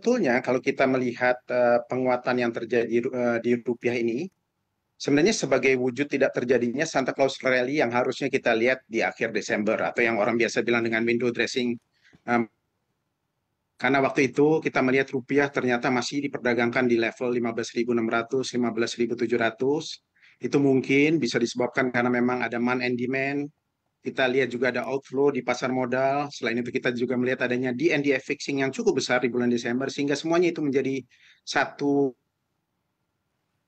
sebetulnya kalau kita melihat penguatan yang terjadi di rupiah ini, sebenarnya sebagai wujud tidak terjadinya Santa Claus Rally yang harusnya kita lihat di akhir Desember atau yang orang biasa bilang dengan window dressing. Um, karena waktu itu kita melihat rupiah ternyata masih diperdagangkan di level 15.600, 15.700. Itu mungkin bisa disebabkan karena memang ada demand and demand. Kita lihat juga ada outflow di pasar modal. Selain itu kita juga melihat adanya DNDF fixing yang cukup besar di bulan Desember sehingga semuanya itu menjadi satu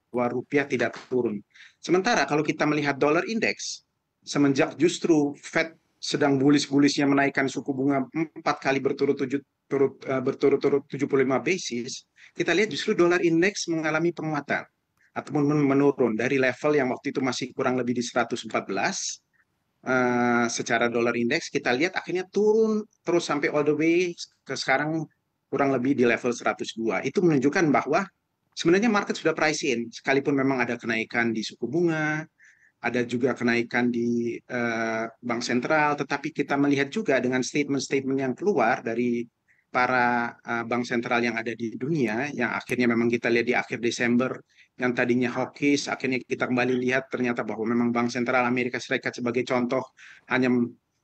bahwa rupiah tidak turun. Sementara kalau kita melihat dollar index, semenjak justru Fed sedang bullish-bullishnya menaikkan suku bunga 4 kali berturut-turut 75 basis, kita lihat justru dolar indeks mengalami penguatan ataupun menurun dari level yang waktu itu masih kurang lebih di 114 secara dolar indeks, kita lihat akhirnya turun terus sampai all the way ke sekarang kurang lebih di level 102. Itu menunjukkan bahwa sebenarnya market sudah price in, sekalipun memang ada kenaikan di suku bunga, ada juga kenaikan di bank sentral, tetapi kita melihat juga dengan statement-statement yang keluar dari para bank sentral yang ada di dunia, yang akhirnya memang kita lihat di akhir Desember, yang tadinya hawkish, akhirnya kita kembali lihat ternyata bahwa memang Bank Sentral Amerika Serikat sebagai contoh hanya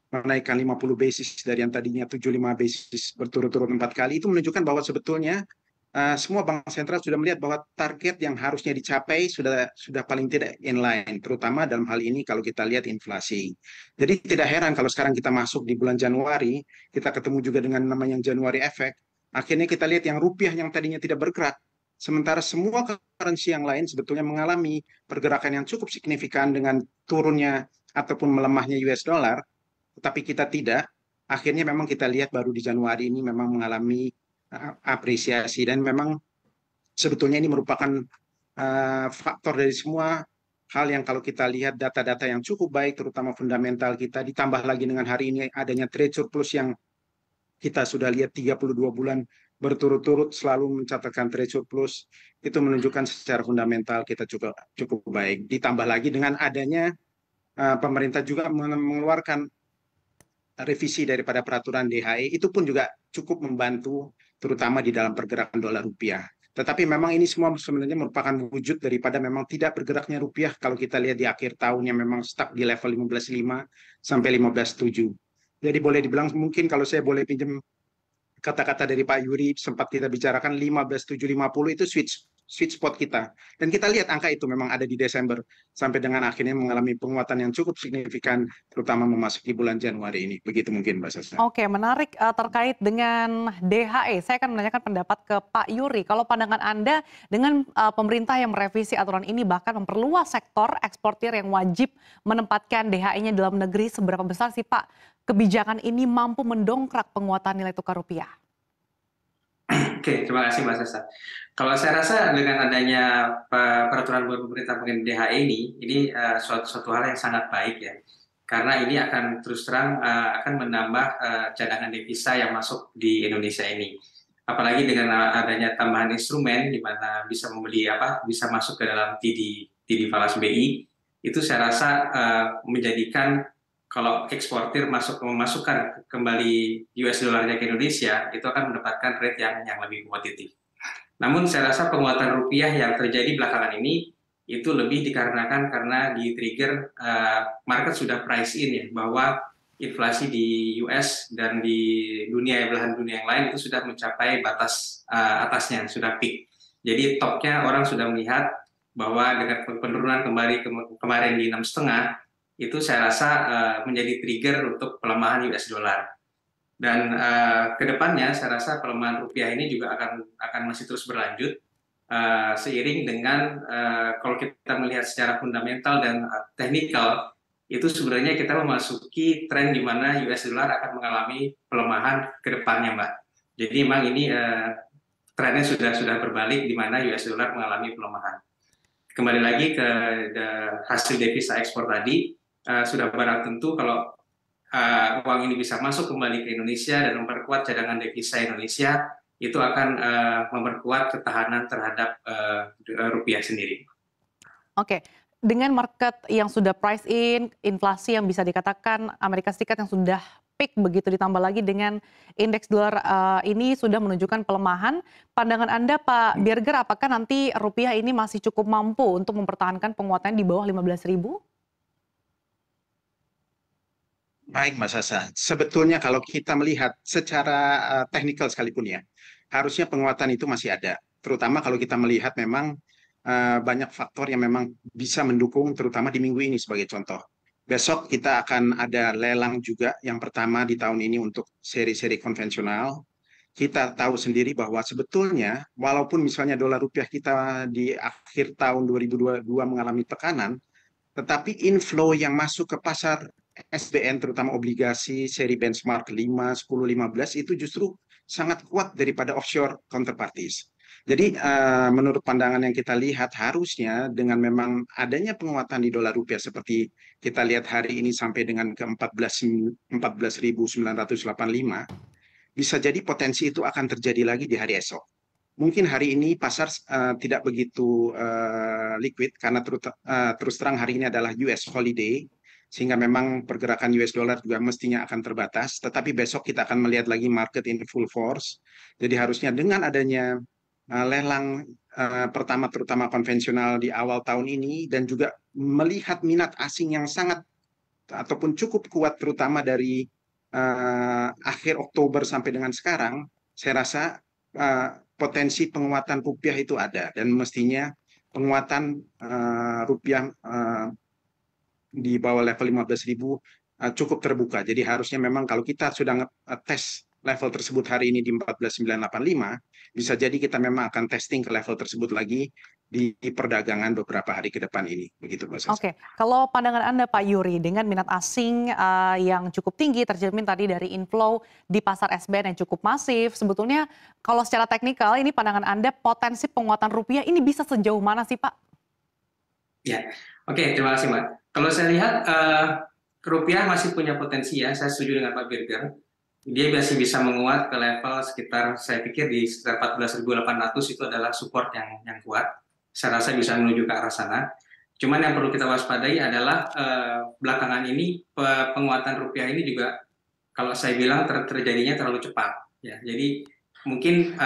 menaikkan 50 basis dari yang tadinya 75 basis berturut-turut 4 kali, itu menunjukkan bahwa sebetulnya semua bank sentral sudah melihat bahwa target yang harusnya dicapai sudah paling tidak inline, terutama dalam hal ini kalau kita lihat inflasi. Jadi tidak heran kalau sekarang kita masuk di bulan Januari, kita ketemu juga dengan namanya Januari Effect. Akhirnya kita lihat yang rupiah yang tadinya tidak bergerak, sementara semua currency yang lain sebetulnya mengalami pergerakan yang cukup signifikan dengan turunnya ataupun melemahnya US dollar, tetapi kita tidak. Akhirnya memang kita lihat baru di Januari ini memang mengalami apresiasi dan memang sebetulnya ini merupakan faktor dari semua hal yang kalau kita lihat data-data yang cukup baik terutama fundamental kita ditambah lagi dengan hari ini adanya trade surplus yang kita sudah lihat 32 bulan berturut-turut selalu mencatatkan trade surplus, itu menunjukkan secara fundamental kita juga cukup baik. Ditambah lagi dengan adanya pemerintah juga mengeluarkan revisi daripada peraturan DHE, itu pun juga cukup membantu terutama di dalam pergerakan dolar rupiah. Tetapi memang ini semua sebenarnya merupakan wujud daripada memang tidak bergeraknya rupiah kalau kita lihat di akhir tahunnya memang stuck di level 15.5 sampai 15.7. Jadi boleh dibilang mungkin kalau saya boleh pinjam kata-kata dari Pak Yuri sempat kita bicarakan 15.750 itu sweet spot kita. Dan kita lihat angka itu memang ada di Desember sampai dengan akhirnya mengalami penguatan yang cukup signifikan terutama memasuki bulan Januari ini. Begitu mungkin Mbak Sasa. Oke, menarik terkait dengan DHE. Saya akan menanyakan pendapat ke Pak Yuri. Kalau pandangan Anda dengan pemerintah yang merevisi aturan ini bahkan memperluas sektor eksportir yang wajib menempatkan DHE-nya dalam negeri, seberapa besar sih Pak kebijakan ini mampu mendongkrak penguatan nilai tukar rupiah? Oke, terima kasih Mbak Sasa. Kalau saya rasa dengan adanya peraturan pemerintah mengenai DHE ini suatu hal yang sangat baik ya. Karena ini akan terus terang akan menambah cadangan devisa yang masuk di Indonesia ini. Apalagi dengan adanya tambahan instrumen di mana bisa membeli bisa masuk ke dalam TD falas BI, itu saya rasa menjadikan kalau eksportir memasukkan kembali US dollarnya ke Indonesia, itu akan mendapatkan rate yang lebih kompetitif. Namun saya rasa penguatan rupiah yang terjadi belakangan ini itu lebih dikarenakan karena di-trigger market sudah price in ya, bahwa inflasi di US dan di belahan dunia yang lain itu sudah mencapai batas atasnya, sudah peak. Jadi topnya orang sudah melihat bahwa dengan penurunan kemarin di 6,5, itu saya rasa menjadi trigger untuk pelemahan US dollar. Dan kedepannya saya rasa pelemahan rupiah ini juga akan masih terus berlanjut seiring dengan kalau kita melihat secara fundamental dan teknikal, itu sebenarnya kita memasuki tren di mana US dollar akan mengalami pelemahan ke depannya, Mbak. Jadi memang ini trennya sudah berbalik di mana US dollar mengalami pelemahan. Kembali lagi ke hasil devisa ekspor tadi, sudah barang tentu kalau uang ini bisa masuk kembali ke Indonesia dan memperkuat cadangan devisa Indonesia, itu akan memperkuat ketahanan terhadap rupiah sendiri. Oke, dengan market yang sudah price in, inflasi yang bisa dikatakan Amerika Serikat yang sudah peak begitu, ditambah lagi dengan indeks dolar ini sudah menunjukkan pelemahan. Pandangan Anda Pak Birger, apakah nanti rupiah ini masih cukup mampu untuk mempertahankan penguatan di bawah 15.000? Baik, Mas Sasa. Sebetulnya kalau kita melihat secara teknikal sekalipun ya, harusnya penguatan itu masih ada. Terutama kalau kita melihat memang banyak faktor yang memang bisa mendukung, terutama di minggu ini sebagai contoh. Besok kita akan ada lelang juga yang pertama di tahun ini untuk seri-seri konvensional. Kita tahu sendiri bahwa sebetulnya walaupun misalnya dolar rupiah kita di akhir tahun 2022 mengalami tekanan, tetapi inflow yang masuk ke pasar SBN, terutama obligasi seri benchmark 5, 10, 15 itu justru sangat kuat daripada offshore counterparties. Jadi menurut pandangan yang kita lihat harusnya dengan memang adanya penguatan di dolar rupiah seperti kita lihat hari ini sampai dengan ke 14.985, bisa jadi potensi itu akan terjadi lagi di hari esok. Mungkin hari ini pasar tidak begitu liquid karena terus terang hari ini adalah US holiday, sehingga memang pergerakan US dollar juga mestinya akan terbatas. Tetapi besok kita akan melihat lagi market in full force. Jadi harusnya dengan adanya lelang pertama terutama konvensional di awal tahun ini dan juga melihat minat asing yang sangat ataupun cukup kuat terutama dari akhir Oktober sampai dengan sekarang, saya rasa potensi penguatan rupiah itu ada dan mestinya penguatan rupiah di bawah level 15.000 cukup terbuka. Jadi harusnya memang kalau kita sudah tes level tersebut hari ini di 14.985, bisa jadi kita memang akan testing ke level tersebut lagi di perdagangan beberapa hari ke depan ini. Begitu, Mbak Sasa. Oke, kalau pandangan Anda Pak Yuri, dengan minat asing yang cukup tinggi tercermin tadi dari inflow di pasar SBN yang cukup masif, sebetulnya kalau secara teknikal ini pandangan Anda potensi penguatan rupiah ini bisa sejauh mana sih Pak? Ya, oke, terima kasih Mbak. Kalau saya lihat rupiah masih punya potensi ya, saya setuju dengan Pak Birger. Dia masih bisa menguat ke level sekitar, saya pikir di sekitar 14.800 itu adalah support yang kuat. Saya rasa bisa menuju ke arah sana. Cuman yang perlu kita waspadai adalah belakangan ini penguatan rupiah ini juga kalau saya bilang terjadinya terlalu cepat. Ya, jadi mungkin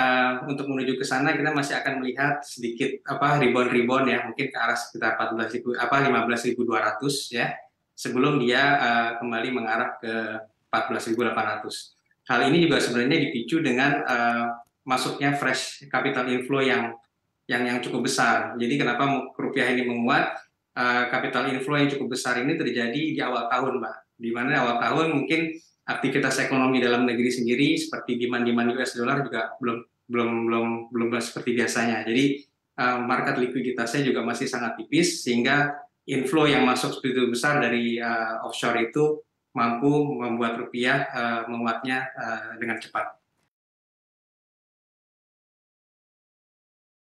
untuk menuju ke sana kita masih akan melihat sedikit rebound ya, mungkin ke arah sekitar 15.200 ya, sebelum dia kembali mengarah ke 14.800. Hal ini juga sebenarnya dipicu dengan masuknya fresh capital inflow yang cukup besar. Jadi kenapa rupiah ini menguat? Capital inflow yang cukup besar ini terjadi di awal tahun, Mbak. Di mana awal tahun mungkin aktivitas ekonomi dalam negeri sendiri seperti demand US dollar juga belum seperti biasanya. Jadi market likuiditasnya juga masih sangat tipis sehingga inflow yang masuk begitu besar dari offshore itu mampu membuat rupiah menguatnya dengan cepat.